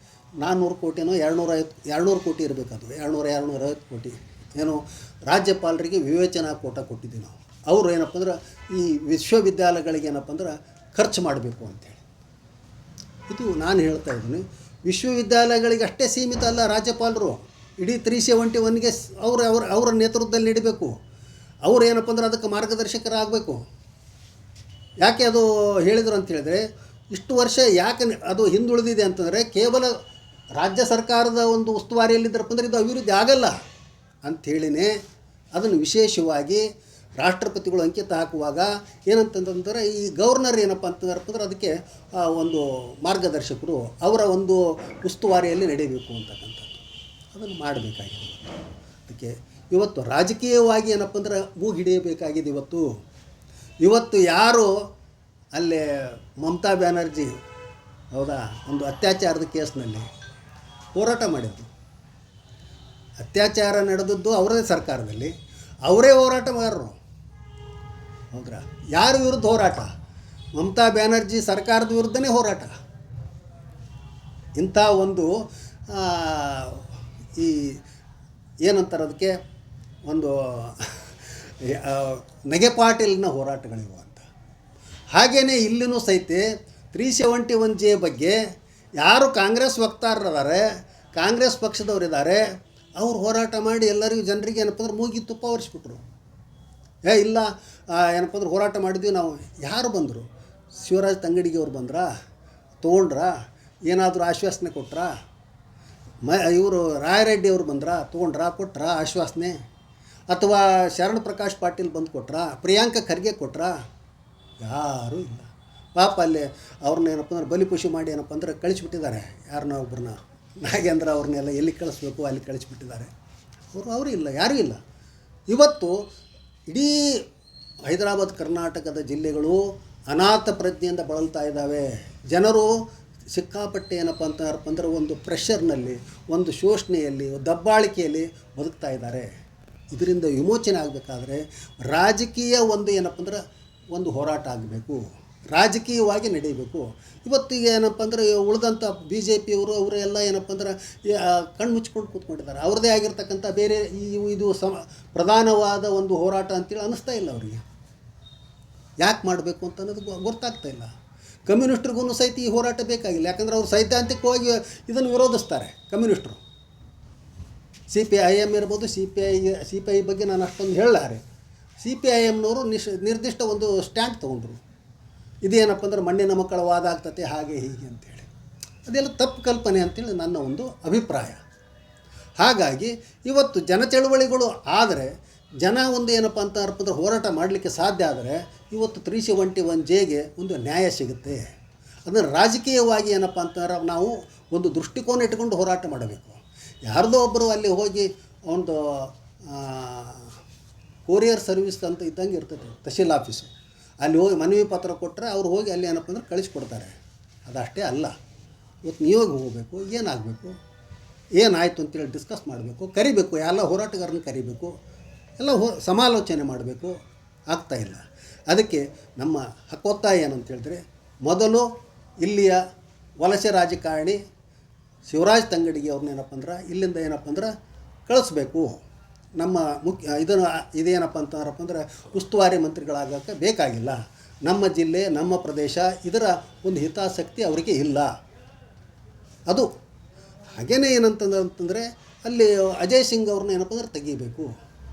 400 ಕೋಟಿನೋ 200 ಕೋಟಿ ಇರಬೇಕದು, 250 ಕೋಟಿ ಏನು ರಾಜ್ಯಪಾಲರಿಗೆ ವಿವೇಚನಾ ಕೋಟ ಕೊಟ್ಟಿದ್ದೀವಿ ನಾವು. ಅವರು ಏನಪ್ಪ ಅಂದ್ರೆ ಈ ವಿಶ್ವವಿದ್ಯಾಲಯಗಳಿಗೆ ಏನಪ್ಪ ಅಂದ್ರೆ ಖರ್ಚು ಮಾಡಬೇಕು ಅಂತೇಳಿ. ಇದು ನಾನು ಹೇಳ್ತಾ ಇದ್ದೀನಿ. ವಿಶ್ವವಿದ್ಯಾಲಯಗಳಿಗೆ ಅಷ್ಟೇ ಸೀಮಿತ ಅಲ್ಲ, ರಾಜ್ಯಪಾಲರು ಇಡೀ 371ಗೆ ಅವರ ನೇತೃತ್ವದಲ್ಲಿ ನಡಿಬೇಕು. ಅವರು ಏನಪ್ಪ ಅಂದ್ರೆ ಅದಕ್ಕೆ ಮಾರ್ಗದರ್ಶಕರಾಗಬೇಕು. ಯಾಕೆ ಅದು ಹೇಳಿದರು ಅಂತ ಹೇಳಿದ್ರೆ, ಇಷ್ಟು ವರ್ಷ ಯಾಕೆ ಅದು ಹಿಂದುಳಿದಿದೆ ಅಂತಂದರೆ ಕೇವಲ ರಾಜ್ಯ ಸರ್ಕಾರದ ಒಂದು ಉಸ್ತುವಾರಿಯಲ್ಲಿದ್ದರಪ್ಪ ಅಂದರೆ ಇದು ಅಭಿವೃದ್ಧಿ ಆಗಲ್ಲ ಅಂಥೇಳಿನೇ ಅದನ್ನು ವಿಶೇಷವಾಗಿ ರಾಷ್ಟ್ರಪತಿಗಳು ಅಂಕಿತ ಹಾಕುವಾಗ ಏನಂತಂದ್ರೆ ಈ ಗವರ್ನರ್ ಏನಪ್ಪ ಅಂತಂದ್ರೆ ಅದಕ್ಕೆ ಒಂದು ಮಾರ್ಗದರ್ಶಕರು ಅವರ ಒಂದು ಉಸ್ತುವಾರಿಯಲ್ಲಿ ನಡೀಬೇಕು ಅಂತಕ್ಕಂಥದ್ದು ಅದನ್ನು ಮಾಡಬೇಕಾಗಿದೆ. ಅದಕ್ಕೆ ಇವತ್ತು ರಾಜಕೀಯವಾಗಿ ಏನಪ್ಪ ಅಂದ್ರೆ ಮೂಗು ಹಿಡಿಯಬೇಕಾಗಿದೆ. ಇವತ್ತು ಯಾರು ಅಲ್ಲೇ ಮಮತಾ ಬ್ಯಾನರ್ಜಿ ಹೌದಾ ಒಂದು ಅತ್ಯಾಚಾರದ ಕೇಸ್ನಲ್ಲಿ ಹೋರಾಟ ಮಾಡಿದ್ರು, ಅತ್ಯಾಚಾರ ನಡೆದದ್ದು ಅವರದೇ ಸರ್ಕಾರದಲ್ಲಿ, ಅವರೇ ಹೋರಾಟಗಾರರು ಹೌದ್ರಾ. ಯಾರ ವಿರುದ್ಧ ಹೋರಾಟ? ಮಮತಾ ಬ್ಯಾನರ್ಜಿ ಸರ್ಕಾರದ ವಿರುದ್ಧನೇ ಹೋರಾಟ. ಇಂಥ ಒಂದು ಈ ಏನಂತಾರೆ ಅದಕ್ಕೆ ಒಂದು ನಗೆಪಾಟೀಲಿನ ಹೋರಾಟಗಳಿವೆ ಅಂತ. ಹಾಗೆಯೇ ಇಲ್ಲಿನೂ ಸಹಿತ 371J ಬಗ್ಗೆ ಯಾರು ಕಾಂಗ್ರೆಸ್ ವಕ್ತಾರರಿದ್ದಾರೆ, ಕಾಂಗ್ರೆಸ್ ಪಕ್ಷದವರಿದ್ದಾರೆ, ಅವ್ರು ಹೋರಾಟ ಮಾಡಿ ಎಲ್ಲರಿಗೂ ಜನರಿಗೆ ಏನಪ್ಪ ಅಂದ್ರೆ ಮೂಗಿ ತುಪ್ಪ ಒರೆಸ್ಬಿಟ್ರು. ಇಲ್ಲ ಏನಪ್ಪ ಅಂದ್ರೆ ಹೋರಾಟ ಮಾಡಿದ್ವಿ ನಾವು. ಯಾರು ಬಂದರು? ಶಿವರಾಜ್ ತಂಗಡಿಗೆ ಅವ್ರು ಬಂದ್ರಾ? ತೊಗೊಂಡ್ರಾ? ಏನಾದರೂ ಆಶ್ವಾಸನೆ ಕೊಟ್ರಾ? ಇವರು ರಾಯರೆಡ್ಡಿ ಅವರು ಬಂದ್ರಾ? ತೊಗೊಂಡ್ರಾ? ಕೊಟ್ರಾ ಆಶ್ವಾಸನೆ? ಅಥವಾ ಶರಣ್ ಪ್ರಕಾಶ್ ಪಾಟೀಲ್ ಬಂದು ಕೊಟ್ರಾ? ಪ್ರಿಯಾಂಕ ಖರ್ಗೆ ಕೊಟ್ರಾ? ಯಾರೂ ಇಲ್ಲ. ಪಾಪ ಅಲ್ಲಿ ಅವ್ರನ್ನ ಏನಪ್ಪ ಅಂದ್ರೆ ಬಲಿಪಶು ಮಾಡಿ ಏನಪ್ಪ ಅಂದ್ರೆ ಕಳಿಸ್ಬಿಟ್ಟಿದ್ದಾರೆ. ಯಾರನ್ನ ಒಬ್ಬರನ್ನ ನಾಗೇಂದ್ರ ಅವ್ರನ್ನೆಲ್ಲ ಎಲ್ಲಿ ಕಳಿಸ್ಬೇಕು ಅಲ್ಲಿ ಕಳಿಸ್ಬಿಟ್ಟಿದ್ದಾರೆ. ಅವರು ಇಲ್ಲ, ಯಾರೂ ಇಲ್ಲ. ಇವತ್ತು ಇಡೀ ಹೈದರಾಬಾದ್ ಕರ್ನಾಟಕದ ಜಿಲ್ಲೆಗಳು ಅನಾಥ ಪ್ರಜ್ಞೆಯಿಂದ ಬಳಲ್ತಾ ಇದ್ದಾವೆ. ಜನರು ಸಿಕ್ಕಾಪಟ್ಟೆ ಏನಪ್ಪ ಅಂದ್ರೆ ಒಂದು ಪ್ರೆಷರ್ನಲ್ಲಿ, ಒಂದು ಶೋಷಣೆಯಲ್ಲಿ, ದಬ್ಬಾಳಿಕೆಯಲ್ಲಿ ಬದುಕ್ತಾ ಇದ್ದಾರೆ. ಇದರಿಂದ ವಿಮೋಚನೆ ಆಗಬೇಕಾದ್ರೆ ರಾಜಕೀಯ ಒಂದು ಏನಪ್ಪ ಅಂದ್ರೆ ಒಂದು ಹೋರಾಟ ಆಗಬೇಕು, ರಾಜಕೀಯವಾಗಿ ನಡೀಬೇಕು. ಇವತ್ತಿಗೆ ಏನಪ್ಪ ಅಂದರೆ ಉಳಿದಂಥ BJPಯವರು ಅವರೆಲ್ಲ ಏನಪ್ಪ ಅಂದ್ರೆ ಕಣ್ಣು ಮುಚ್ಕೊಂಡು ಕೂತ್ಕೊಂಡಿದ್ದಾರೆ. ಅವ್ರದ್ದೇ ಆಗಿರ್ತಕ್ಕಂಥ ಬೇರೆ ಇದು ಪ್ರಧಾನವಾದ ಒಂದು ಹೋರಾಟ ಅಂತೇಳಿ ಅನ್ನಿಸ್ತಾ ಇಲ್ಲ ಅವರಿಗೆ. ಯಾಕೆ ಮಾಡಬೇಕು ಅಂತ ಅನ್ನೋದು ಗೊತ್ತಾಗ್ತಾ ಇಲ್ಲ. ಕಮ್ಯುನಿಸ್ಟ್ರಿಗೂ ಸಹಿತ ಈ ಹೋರಾಟ ಬೇಕಾಗಿಲ್ಲ. ಯಾಕಂದರೆ ಅವರು ಸೈದ್ಧಾಂತಿಕವಾಗಿ ಇದನ್ನು ವಿರೋಧಿಸ್ತಾರೆ ಕಮ್ಯುನಿಸ್ಟ್ರು. CPIM ಇರ್ಬೋದು, CPI ಬಗ್ಗೆ ನಾನು ಅಷ್ಟೊಂದು ಹೇಳಲಾರೆ. CPIMನವರು ನಿರ್ದಿಷ್ಟ ಒಂದು ಸ್ಟ್ಯಾಂಡ್ ತೊಗೊಂಡ್ರು. ಇದೇನಪ್ಪ ಅಂದ್ರೆ ಮಣ್ಣಿನ ಮಕ್ಕಳ ವಾದ ಆಗ್ತತೆ ಹಾಗೆ ಹೀಗೆ ಅಂತೇಳಿ. ಅದೆಲ್ಲ ತಪ್ಪು ಕಲ್ಪನೆ ಅಂತೇಳಿ ನನ್ನ ಒಂದು ಅಭಿಪ್ರಾಯ. ಹಾಗಾಗಿ ಇವತ್ತು ಜನ ಚಳುವಳಿಗಳು ಆದರೆ ಜನ ಒಂದು ಏನಪ್ಪ ಅಂತಂದ್ರೆ ಹೋರಾಟ ಮಾಡಲಿಕ್ಕೆ ಸಾಧ್ಯ ಆದರೆ ಇವತ್ತು 371Jಗೆ ಒಂದು ನ್ಯಾಯ ಸಿಗುತ್ತೆ. ಅದನ್ನು ರಾಜಕೀಯವಾಗಿ ಏನಪ್ಪ ಅಂತಂದ್ರೆ ನಾವು ಒಂದು ದೃಷ್ಟಿಕೋನ ಇಟ್ಕೊಂಡು ಹೋರಾಟ ಮಾಡಬೇಕು. ಯಾರ್ದೋ ಒಬ್ಬರು ಅಲ್ಲಿ ಹೋಗಿ ಒಂದು ಕೊರಿಯರ್ ಸರ್ವಿಸ್ ಅಂತ ಇದ್ದಂಗೆ ಇರ್ತದೆ ತಹಶೀಲ್ ಆಫೀಸು, ಅಲ್ಲಿ ಹೋಗಿ ಮನವಿ ಪತ್ರ ಕೊಟ್ಟರೆ ಅವ್ರು ಹೋಗಿ ಅಲ್ಲಿ ಏನಪ್ಪ ಅಂದ್ರೆ ಕಳಿಸ್ಕೊಡ್ತಾರೆ. ಅದಷ್ಟೇ ಅಲ್ಲ, ಇವತ್ತು ನೀವಾಗ ಹೋಗಬೇಕು, ಏನಾಗಬೇಕು, ಏನಾಯಿತು ಅಂತೇಳಿ ಡಿಸ್ಕಸ್ ಮಾಡಬೇಕು, ಕರಿಬೇಕು, ಎಲ್ಲ ಹೋರಾಟಗಾರನ ಕರಿಬೇಕು, ಎಲ್ಲ ಸಮಾಲೋಚನೆ ಮಾಡಬೇಕು. ಆಗ್ತಾಯಿಲ್ಲ. ಅದಕ್ಕೆ ನಮ್ಮ ಹಕ್ಕೊತ್ತಾಯ ಏನಂತ ಹೇಳಿದ್ರೆ, ಮೊದಲು ಇಲ್ಲಿಯ ವಲಸೆ ರಾಜಕಾರಣಿ ಶಿವರಾಜ್ ತಂಗಡಿಗೆ ಅವ್ರನ್ನೇನಪ್ಪ ಅಂದ್ರೆ ಇಲ್ಲಿಂದ ಏನಪ್ಪ ಅಂದ್ರೆ ಕಳಿಸ್ಬೇಕು. ನಮ್ಮ ಇದೇನಪ್ಪ ಅಂತಾರಪ್ಪ ಅಂದ್ರೆ ಉಸ್ತುವಾರಿ ಮಂತ್ರಿಗಳಾಗೋಕ್ಕೆ ಬೇಕಾಗಿಲ್ಲ. ನಮ್ಮ ಜಿಲ್ಲೆ, ನಮ್ಮ ಪ್ರದೇಶ, ಇದರ ಒಂದು ಹಿತಾಸಕ್ತಿ ಅವರಿಗೆ ಇಲ್ಲ. ಅದು ಹಾಗೇನೇ ಅಂತಂದರೆ ಅಲ್ಲಿ ಅಜಯ್ ಸಿಂಗ್ ಅವ್ರನ್ನ ಏನಪ್ಪ ಅಂದ್ರೆ ತೆಗಿಬೇಕು.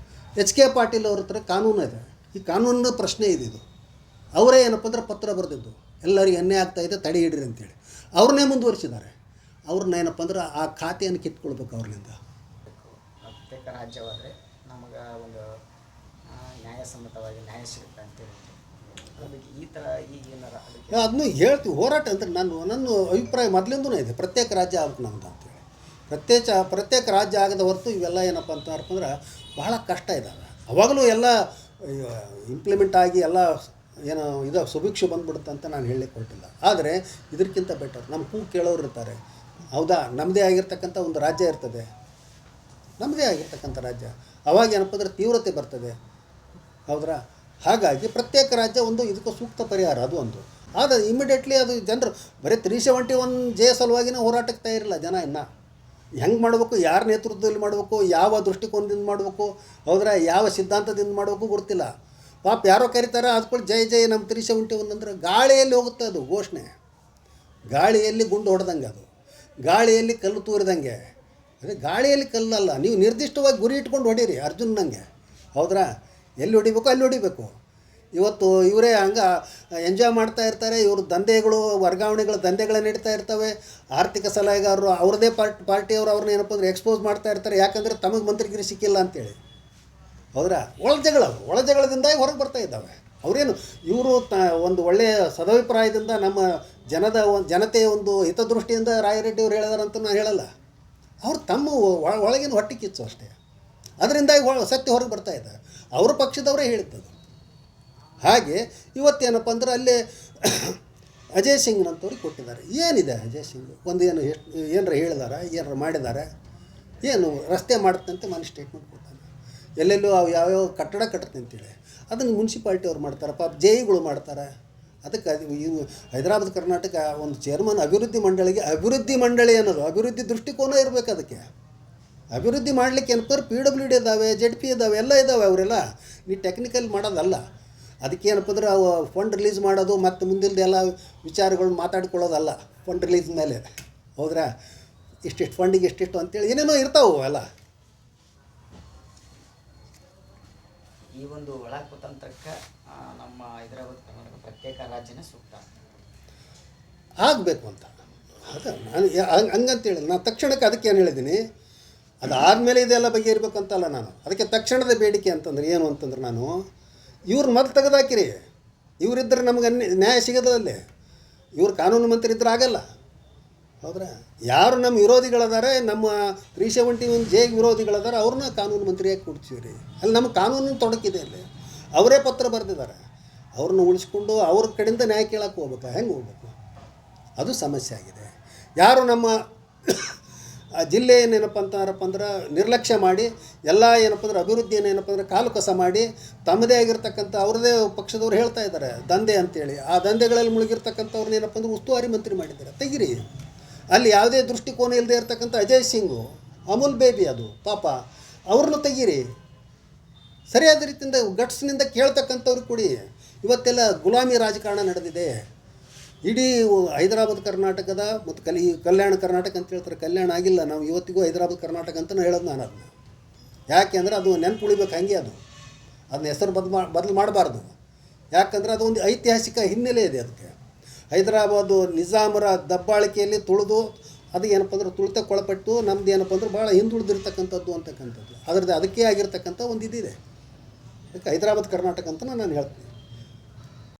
HK ಪಾಟೀಲ್ ಅವ್ರ ಹತ್ರ ಕಾನೂನು ಇದೆ, ಈ ಕಾನೂನಿನ ಪ್ರಶ್ನೆ ಇದು. ಅವರೇ ಏನಪ್ಪ ಅಂದ್ರೆ ಪತ್ರ ಬರೆದಿದ್ದು ಎಲ್ಲರಿಗೂ ಅನ್ಯಾಯ ಆಗ್ತಾಯಿದೆ ತಡೆ ಹಿಡ್ರಿ ಅಂತೇಳಿ ಅವ್ರನ್ನೇ ಮುಂದುವರಿಸಿದ್ದಾರೆ. ಅವ್ರನ್ನ ಏನಪ್ಪ ಅಂದ್ರೆ ಆ ಖಾತೆಯನ್ನು ಕಿತ್ಕೊಳ್ಬೇಕು ಅವ್ರನಿಂದ. ಪ್ರತ್ಯೇಕ ರಾಜ್ಯವಾದರೆ ನಮಗೆ ಒಂದು ನ್ಯಾಯಸಮ್ಮತವಾಗಿ ನ್ಯಾಯ ಸಿಗುತ್ತೆ ಅಂತೇಳಿ ಅದಕ್ಕೆ ಈ ಥರ ಈಗೇನಾರ ಅದಕ್ಕೆ ಅದನ್ನು ಹೇಳ್ತೀವಿ. ಹೋರಾಟ ಅಂದರೆ ನನ್ನ ಅಭಿಪ್ರಾಯ ಮೊದಲಿಂದೂ ಇದೆ, ಪ್ರತ್ಯೇಕ ರಾಜ್ಯ ಆಗ್ಬೇಕು ನಮ್ದು ಅಂತೇಳಿ. ಪ್ರತ್ಯೇಕ ರಾಜ್ಯ ಆಗದ ಹೊರತು ಇವೆಲ್ಲ ಏನಪ್ಪ ಅಂತಂದ್ರೆ ಬಹಳ ಕಷ್ಟ ಇದ್ದಾವೆ. ಅವಾಗಲೂ ಎಲ್ಲ ಇಂಪ್ಲಿಮೆಂಟ್ ಆಗಿ ಎಲ್ಲ ಏನೋ ಇದು ಸುಭಿಕ್ಷೆ ಬಂದ್ಬಿಡುತ್ತೆ ಅಂತ ನಾನು ಹೇಳಲಿಕ್ಕೆ ಹೊರಟಿಲ್ಲ. ಆದರೆ ಇದಕ್ಕಿಂತ ಬೆಟರ್ ನಮ್ಮ ಕೂಗು ಕೇಳೋರು ಇರ್ತಾರೆ. ಹೌದಾ, ನಮ್ಮದೇ ಆಗಿರ್ತಕ್ಕಂಥ ಒಂದು ರಾಜ್ಯ ಇರ್ತದೆ, ನಮ್ಮದೇ ಆಗಿರ್ತಕ್ಕಂಥ ರಾಜ್ಯ. ಅವಾಗ ಏನಪ್ಪ ಅಂದರೆ ತೀವ್ರತೆ ಬರ್ತದೆ. ಹೌದ್ರಾ? ಹಾಗಾಗಿ ಪ್ರತ್ಯೇಕ ರಾಜ್ಯ ಒಂದು ಇದಕ್ಕೆ ಸೂಕ್ತ ಪರಿಹಾರ, ಅದು ಒಂದು. ಆದರೆ ಇಮಿಡಿಯೇಟ್ಲಿ ಅದು ಜನರು ಬರೀ 371J ಸಲುವಾಗಿನೇ ಹೋರಾಟಕ್ಕೆ ತಯಾರಿಲ್ಲ ಜನ. ಇನ್ನು ಹೆಂಗೆ ಮಾಡಬೇಕು, ಯಾರ ನೇತೃತ್ವದಲ್ಲಿ ಮಾಡಬೇಕು, ಯಾವ ದೃಷ್ಟಿಕೋನದಿಂದ ಮಾಡಬೇಕು, ಹೌದ್ರಾ, ಯಾವ ಸಿದ್ಧಾಂತದಿಂದ ಮಾಡಬೇಕು ಗೊತ್ತಿಲ್ಲ. ಪಾಪ ಯಾರೋ ಕರೀತಾರೆ, ಅದಕ್ಕೂ ಜೈ ಜೈ ನಮ್ಮ 371 ಅಂದ್ರೆ ಗಾಳಿಯಲ್ಲಿ ಹೋಗುತ್ತೆ ಅದು ಘೋಷಣೆ. ಗಾಳಿಯಲ್ಲಿ ಗುಂಡು ಹೊಡೆದಂಗೆ, ಅದು ಗಾಳಿಯಲ್ಲಿ ಕಲ್ಲು ತೂರಿದಂಗೆ. ಅದೇ ಗಾಳಿಯಲ್ಲಿ ಕಲ್ಲಲ್ಲ, ನೀವು ನಿರ್ದಿಷ್ಟವಾಗಿ ಗುರಿ ಇಟ್ಕೊಂಡು ಹೊಡೀರಿ ಅರ್ಜುನಂಗೆ. ಹೌದ್ರಾ? ಎಲ್ಲಿ ಹೊಡಿಬೇಕು ಅಲ್ಲಿ ಹೊಡಿಬೇಕು. ಇವತ್ತು ಇವರೇ ಹಂಗೆ ಎಂಜಾಯ್ ಮಾಡ್ತಾ ಇರ್ತಾರೆ. ಇವರು ದಂಧೆಗಳು, ವರ್ಗಾವಣೆಗಳ ದಂಧೆಗಳು ನಡೀತಾ ಇರ್ತವೆ. ಆರ್ಥಿಕ ಸಲಹೆಗಾರರು ಅವ್ರದ್ದೇ ಪಾರ್ಟಿಯವರು ಅವ್ರನ್ನ ಏನಪ್ಪ ಅಂದರೆ ಎಕ್ಸ್ಪೋಸ್ ಮಾಡ್ತಾ ಇರ್ತಾರೆ. ಯಾಕಂದರೆ ತಮಗೆ ಮಂತ್ರಿಗಿರಿ ಸಿಕ್ಕಿಲ್ಲ ಅಂತೇಳಿ. ಹೌದ್ರಾ? ಒಳ ಜಗಳದಿಂದಾಗಿ ಹೊರಗೆ ಬರ್ತಾ ಇದ್ದಾವೆ. ಅವರೇನು ಇವರು ಒಂದು ಒಳ್ಳೆಯ ಸದಭಿಪ್ರಾಯದಿಂದ ನಮ್ಮ ಜನತೆಯ ಒಂದು ಹಿತದೃಷ್ಟಿಯಿಂದ ರಾಯರೆಡ್ಡಿ ಅವ್ರು ಹೇಳಿದಾರಂತ ನಾನು ಹೇಳಲ್ಲ. ಅವ್ರು ತಮ್ಮ ಒಳಗಿನ ಹೊಟ್ಟೆ ಕಿಚ್ಚು ಅಷ್ಟೇ. ಅದರಿಂದಾಗಿ ಸತ್ಯ ಹೊರಗೆ ಬರ್ತಾ ಇದ್ದಾರೆ. ಅವ್ರ ಪಕ್ಷದವರೇ ಹೇಳಿದ್ದದು. ಹಾಗೆ ಇವತ್ತೇನಪ್ಪ ಅಂದ್ರೆ ಅಲ್ಲೇ ಅಜಯ್ ಸಿಂಗ್ನಂತವ್ರಿಗೆ ಕೊಟ್ಟಿದ್ದಾರೆ. ಏನಿದೆ ಅಜಯ್ ಸಿಂಗ್ ಒಂದು ಏನರ ಹೇಳಿದಾರೆ, ಏನಾರ ಮಾಡಿದ್ದಾರೆ, ಏನು ರಸ್ತೆ ಮಾಡುತ್ತಂತೆ ಮನೆ ಸ್ಟೇಟ್ಮೆಂಟ್ ಕೊಡ್ತಾನೆ. ಎಲ್ಲೆಲ್ಲೂ ಯಾವ್ಯಾವ ಕಟ್ಟಡ ಕಟ್ಟುತ್ತೆ ಅಂತೇಳಿ ಅದನ್ನು ಮುನ್ಸಿಪಾಲ್ಟಿ ಅವ್ರು ಮಾಡ್ತಾರೆ, ಪಾಪ ಜೈಗಳು ಮಾಡ್ತಾರೆ. ಅದಕ್ಕೆ ಇವು ಹೈದರಾಬಾದ್ ಕರ್ನಾಟಕ ಒಂದು ಚೇರ್ಮನ್ ಅಭಿವೃದ್ಧಿ ಮಂಡಳಿ ಅನ್ನೋದು ಅಭಿವೃದ್ಧಿ ದೃಷ್ಟಿಕೋನ ಇರಬೇಕು. ಅದಕ್ಕೆ ಅಭಿವೃದ್ಧಿ ಮಾಡಲಿಕ್ಕೆ ಏನಪ್ಪ PWD ಇದ್ದಾವೆ, ZP ಇದ್ದಾವೆ, ಎಲ್ಲ ಇದ್ದಾವೆ. ಅವರೆಲ್ಲ ನೀವು ಟೆಕ್ನಿಕಲ್ ಮಾಡೋದಲ್ಲ. ಅದಕ್ಕೆ ಏನಪ್ಪ ಅಂದ್ರೆ ಅವು ಫಂಡ್ ರಿಲೀಸ್ ಮಾಡೋದು ಮತ್ತು ಮುಂದಿಲ್ದ ಎಲ್ಲ ವಿಚಾರಗಳನ್ನ ಮಾತಾಡ್ಕೊಳ್ಳೋದಲ್ಲ ಫಂಡ್ ರಿಲೀಸ್ ಮೇಲೆ. ಹೌದ್ರಾ? ಇಷ್ಟಿಷ್ಟು ಫಂಡಿಗೆ ಇಷ್ಟಿಷ್ಟು ಅಂತೇಳಿ ಏನೇನೋ ಇರ್ತಾವೆ ಅಲ್ಲ. ಈ ಒಂದು ಒಳ ಕುತಂತ್ರಕ್ಕೆ ನಮ್ಮ ಹೈದರಾಬಾದ್ ಕರ್ನಾಟಕ ಪ್ರತ್ಯೇಕ ರಾಜ್ಯನೇ ಸೂಕ್ತ ಆಗಬೇಕು ಅಂತ. ಅದು ನಾನು ಹಂಗಂತೇಳಿ ನಾನು ತಕ್ಷಣಕ್ಕೆ ಅದಕ್ಕೆ ಏನು ಹೇಳಿದ್ದೀನಿ, ಅದಾದಮೇಲೆ ಇದೆಲ್ಲ ಬಗ್ಗೆ ಇರಬೇಕಂತಲ್ಲ ನಾನು. ಅದಕ್ಕೆ ತಕ್ಷಣದ ಬೇಡಿಕೆ ಅಂತಂದ್ರೆ ಏನು ಅಂತಂದ್ರೆ, ನಾನು ಇವ್ರು ಮೊದಲು ತೆಗೆದಾಕಿರಿ. ಇವರಿದ್ದರೆ ನಮಗೆ ನ್ಯಾಯ ಸಿಗೋದಲ್ಲಿ. ಇವ್ರು ಕಾನೂನು ಮಂತ್ರಿ ಇದ್ರೆ ಆಗಲ್ಲ. ಹೌದ್ರಾ? ಯಾರು ನಮ್ಮ ವಿರೋಧಿಗಳದಾರೆ, ನಮ್ಮ 371J ವಿರೋಧಿಗಳದಾರೆ, ಅವ್ರನ್ನ ಕಾನೂನು ಮಂತ್ರಿಯಾಗಿ ಕೊಡ್ತೀವಿ. ಅಲ್ಲಿ ನಮ್ಮ ಕಾನೂನಿನ ತೊಡಕಿದೆ. ಅಲ್ಲಿ ಅವರೇ ಪತ್ರ ಬರೆದಿದ್ದಾರೆ. ಅವ್ರನ್ನ ಉಳಿಸ್ಕೊಂಡು ಅವ್ರ ಕಡೆಯಿಂದ ನ್ಯಾಯ ಕೇಳಕ್ಕೆ ಹೋಗ್ಬೇಕು. ಹೆಂಗೆ ಹೋಗ್ಬೇಕು? ಅದು ಸಮಸ್ಯೆ ಆಗಿದೆ. ಯಾರು ನಮ್ಮ ಜಿಲ್ಲೆ ಏನಪ್ಪ ಅಂದ್ರೆ ನಿರ್ಲಕ್ಷ್ಯ ಮಾಡಿ ಎಲ್ಲ ಏನಪ್ಪ ಅಂದ್ರೆ ಅಭಿವೃದ್ಧಿಯನ್ನು ಏನಪ್ಪ ಅಂದ್ರೆ ಕಾಲು ಕಸ ಮಾಡಿ ತಮ್ಮದೇ ಆಗಿರ್ತಕ್ಕಂಥ ಅವ್ರದ್ದೇ ಪಕ್ಷದವ್ರು ಹೇಳ್ತಾ ಇದ್ದಾರೆ ದಂಧೆ ಅಂತೇಳಿ. ಆ ದಂಧೆಗಳಲ್ಲಿ ಮುಳುಗಿರ್ತಕ್ಕಂಥವ್ರನ್ನ ಏನಪ್ಪ ಅಂದ್ರೆ ಉಸ್ತುವಾರಿ ಮಂತ್ರಿ ಮಾಡಿದ್ದಾರೆ. ತೆಗಿರಿ. ಅಲ್ಲಿ ಯಾವುದೇ ದೃಷ್ಟಿಕೋನ ಇಲ್ಲದೆ ಇರತಕ್ಕಂಥ ಅಜಯ್ ಸಿಂಗು, ಅಮೂಲ್ ಬೇಬಿ, ಅದು ಪಾಪ, ಅವ್ರನ್ನ ತೆಗೀರಿ. ಸರಿಯಾದ ರೀತಿಯಿಂದ ಗಟ್ಸ್ನಿಂದ ಕೇಳ್ತಕ್ಕಂಥವ್ರಿಗೆ ಕೊಡಿ. ಇವತ್ತೆಲ್ಲ ಗುಲಾಮಿ ರಾಜಕಾರಣ ನಡೆದಿದೆ. ಇಡೀ ಹೈದರಾಬಾದ್ ಕರ್ನಾಟಕದ ಮತ್ತು ಕಲ್ಯಾಣ ಕರ್ನಾಟಕ ಅಂತ ಹೇಳ್ತಾರೆ. ಕಲ್ಯಾಣ ಆಗಿಲ್ಲ. ನಾವು ಇವತ್ತಿಗೂ ಹೈದರಾಬಾದ್ ಕರ್ನಾಟಕ ಅಂತಲೂ ಹೇಳೋದು ನಾನು ಅದನ್ನ. ಯಾಕೆ ಅಂದರೆ ಅದು ನೆನಪು ಉಳಿಬೇಕು. ಹಾಗೆ ಅದನ್ನ ಹೆಸರು ಬದಲು ಮಾಡಬಾರ್ದು. ಯಾಕಂದರೆ ಅದೊಂದು ಐತಿಹಾಸಿಕ ಹಿನ್ನೆಲೆ ಇದೆ ಅದಕ್ಕೆ. ಹೈದರಾಬಾದು ನಿಜಾಮರ ದಬ್ಬಾಳಿಕೆಯಲ್ಲಿ ತುಳಿದು ಅದು ಏನಪ್ಪ ಅಂದ್ರೆ ತುಳಿತಕ್ಕೊಳಪಟ್ಟು ನಮ್ದು ಏನಪ್ಪ ಅಂದ್ರೆ ಭಾಳ ಹಿಂದುಳಿದಿರ್ತಕ್ಕಂಥದ್ದು ಅಂತಕ್ಕಂಥದ್ದು ಅದರದ್ದು ಅದಕ್ಕೆ ಆಗಿರ್ತಕ್ಕಂಥ ಒಂದು ಇದಿದೆ. ಅದಕ್ಕೆ ಹೈದರಾಬಾದ್ ಕರ್ನಾಟಕ ಅಂತ ನಾನು ಹೇಳ್ತೀನಿ.